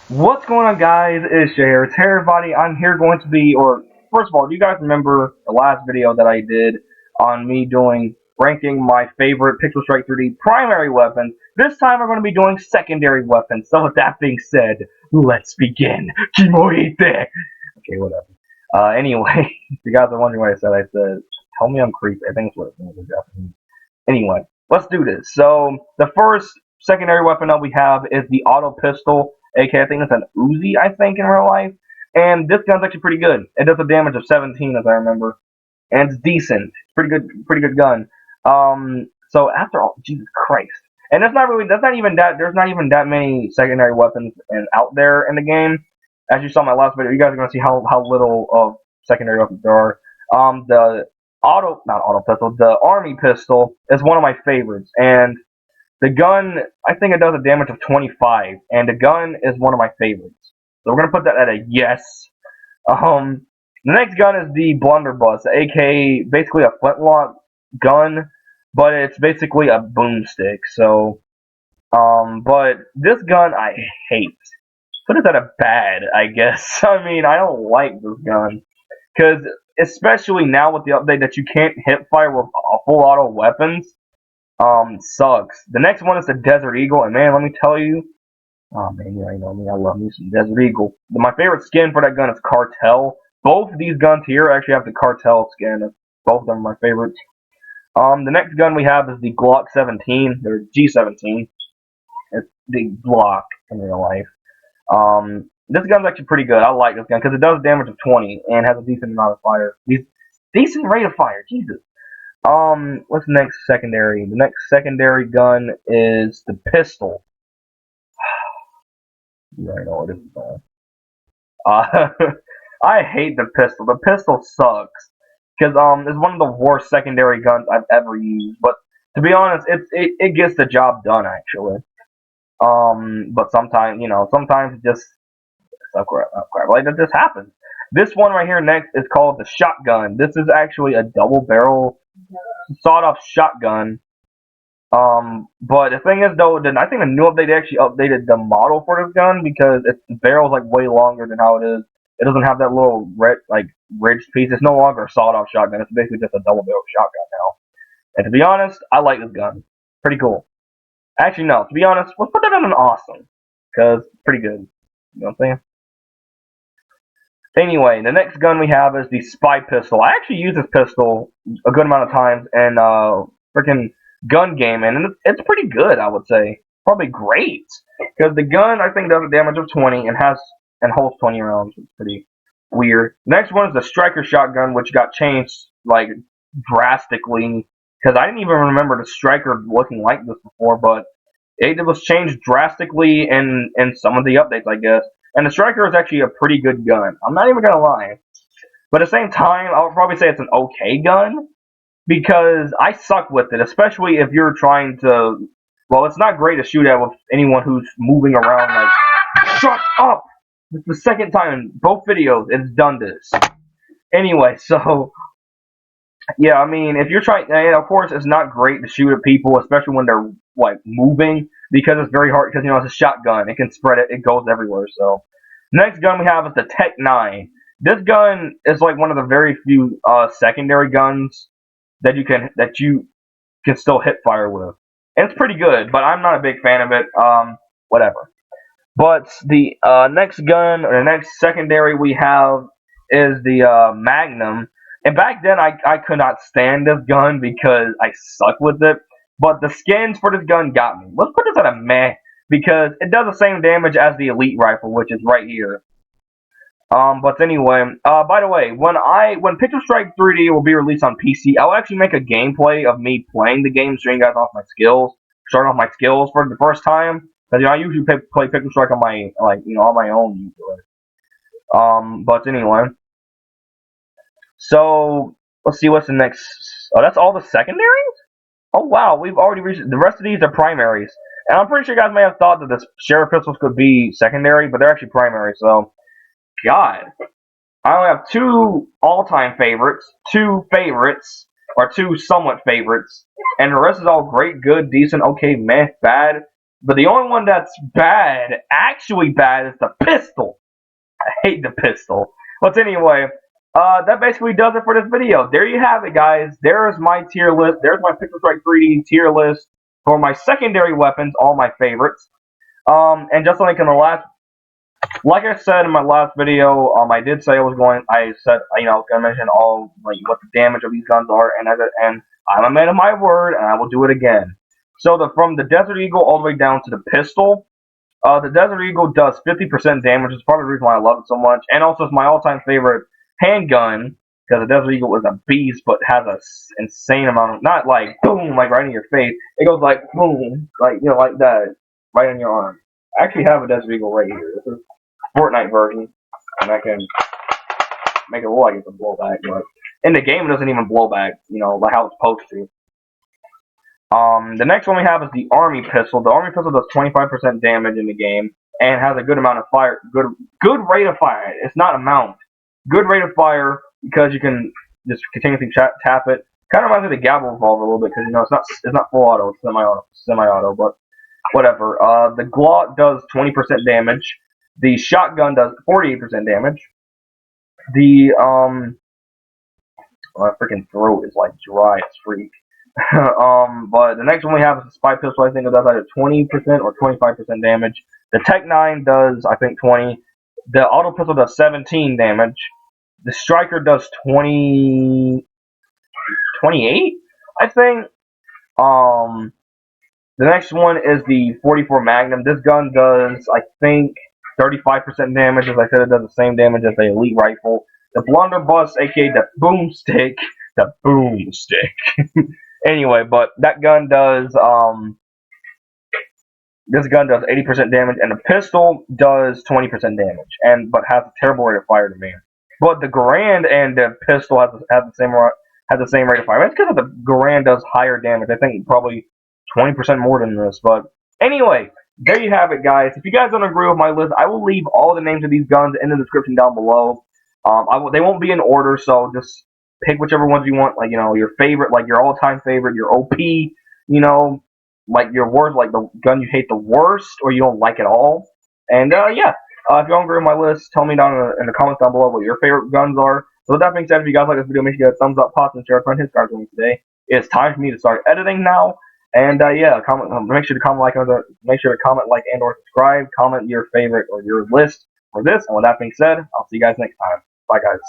What's going on, guys? It's Jay here. Hey, everybody. I'm here going to be, first of all, do you guys remember the last video that I did on me ranking my favorite Pixel Strike 3D primary weapons? This time we're going to be doing secondary weapons. So with that being said, let's begin. Kimoite! Okay, whatever. Anyway, if you guys are wondering what I said, tell me I'm creepy. I think it's what it means in Japanese. Anyway, let's do this. So the first secondary weapon that we have is the auto pistol, aka I think it's an Uzi, I think in real life. And this gun's actually pretty good. It does a damage of 17, as I remember, and it's decent. It's pretty good gun. So after all, Jesus Christ, and that's not even that. There's not even that many secondary weapons out there in the game. As you saw in my last video, you guys are gonna see how little of secondary weapons there are. The not auto pistol, the army pistol is one of my favorites, and the gun, I think it does a damage of 25, and the gun is one of my favorites. So we're gonna put that at a yes. The next gun is the Blunderbuss, aka basically a flintlock gun, but it's basically a boomstick. So, but this gun I hate. Put it at a bad, I guess. I mean, I don't like this gun because especially now with the update that you can't hip fire with full auto weapons, sucks. The next one is the Desert Eagle, and man, let me tell you, oh man, you already know me, I love me some Desert Eagle. My favorite skin for that gun is Cartel. Both of these guns here actually have the Cartel skin. Both of them are my favorites. The next gun we have is the Glock 17, or G17. It's the Glock in real life. This gun's actually pretty good. I like this gun because it does damage of 20 and has a decent amount of fire. Decent rate of fire, Jesus. What's the next secondary? The next secondary gun is the pistol. You already know what this is going. Uh, I hate the pistol. The pistol sucks because it's one of the worst secondary guns I've ever used. But to be honest, it gets the job done actually. But sometimes sometimes it just crap like that just happens. This one right here next is called the shotgun. This is actually a double barrel sawed-off shotgun. But the thing is though, I think the new update actually updated the model for this gun because its barrel's like way longer than how it is. It doesn't have that little ridged piece. It's no longer a sawed-off shotgun. It's basically just a double barrel shotgun now. And to be honest, I like this gun. Pretty cool. Actually, no. To be honest, let's put that on an awesome because it's pretty good. You know what I'm saying? Anyway, the next gun we have is the spy pistol. I actually use this pistol a good amount of times in freaking gun gaming, and it's pretty good, I would say. Probably great because the gun I think does a damage of 20 and holds 20 rounds. It's pretty weird. Next one is the striker shotgun, which got changed like drastically because I didn't even remember the striker looking like this before, but it was changed drastically in some of the updates, I guess. And the striker is actually a pretty good gun. I'm not even gonna lie. But at the same time, I would probably say it's an okay gun because I suck with it, especially if you're trying to. Well, it's not great to shoot at with anyone who's moving around. Like, shut up! It's the second time in both videos it's done this. Anyway, so yeah, I mean, if you're trying, and of course, it's not great to shoot at people, especially when they're like moving, because it's very hard. Because it's a shotgun; it can spread it; it goes everywhere. So, next gun we have is the Tech 9. This gun is like one of the very few secondary guns that you can still hit fire with, and it's pretty good. But I'm not a big fan of it. Whatever. But the next gun or the next secondary we have is the Magnum. And back then, I could not stand this gun because I suck with it. But the skins for this gun got me. Let's put this at a meh because it does the same damage as the Elite Rifle, which is right here. But anyway, by the way, when Pixel Strike 3D will be released on PC, I'll actually make a gameplay of me playing the game, showing you guys off my skills, starting off my skills for the first time. Because I usually play Pixel Strike on my on my own usually. But anyway, so let's see what's the next. Oh, that's all the secondaries. Oh wow, we've already reached. The rest of these are primaries, and I'm pretty sure you guys may have thought that the sheriff pistols could be secondary, but they're actually primary. So, God, I only have two all-time favorites, two favorites, or two somewhat favorites, and the rest is all great, good, decent, okay, meh, bad. But the only one that's bad, actually bad, is the pistol. I hate the pistol. But anyway, that basically does it for this video. There you have it, guys. There's my tier list. There's my Pixel Strike 3D tier list for my secondary weapons, all my favorites. And just like in the last, like I said in my last video, I did say I said, I was gonna mention all like what the damage of these guns are, and I'm a man of my word, and I will do it again. So from the Desert Eagle all the way down to the pistol, the Desert Eagle does 50% damage. It's part of the reason why I love it so much, and also it's my all-time favorite handgun because the Desert Eagle is a beast, but has a insane amount of not like boom, like right in your face. It goes like boom, like like that, right on your arm. I actually have a Desert Eagle right here. This is Fortnite version, and I can make it look like it's a blowback, but in the game it doesn't even blow back, like how it's supposed to. The next one we have is the Army Pistol. The Army Pistol does 25% damage in the game and has a good amount of fire, good rate of fire. It's not amount, good rate of fire because you can just continuously tap it. Kind of reminds me of the Gabble Revolver a little bit because it's not full auto, it's semi-auto, but whatever. The Glock does 20% damage. The shotgun does 48% damage. The my freaking throat is like dry as freak. But the next one we have is the Spy Pistol. I think it does either 20% or 25% damage. The Tech 9 does, I think, 20. The Auto Pistol does 17 damage. The Striker does 28, I think. The next one is the 44 Magnum. This gun does, I think, 35% damage. As I said, it does the same damage as the Elite Rifle. The Blunderbuss, aka the Boomstick. The Boomstick. Anyway, but that gun does, this gun does 80% damage, and the pistol does 20% damage, but has a terrible rate of fire to me. But the Garand and the pistol have the same rate of fire. It's because the Garand does higher damage. I think probably 20% more than this. But anyway, there you have it, guys. If you guys don't agree with my list, I will leave all the names of these guns in the description down below. They won't be in order, so just pick whichever ones you want, like, your favorite, like your all-time favorite, your OP, like your worst, like the gun you hate the worst, or you don't like at all. And, yeah, if you don't agree with my list, tell me down in the comments down below what your favorite guns are. So with that being said, if you guys like this video, make sure you give it a thumbs up, pop, and share a friend his cards with me today. It's time for me to start editing now. And, yeah, make sure to comment, like, and or subscribe. Comment your favorite or your list for this. And with that being said, I'll see you guys next time. Bye, guys.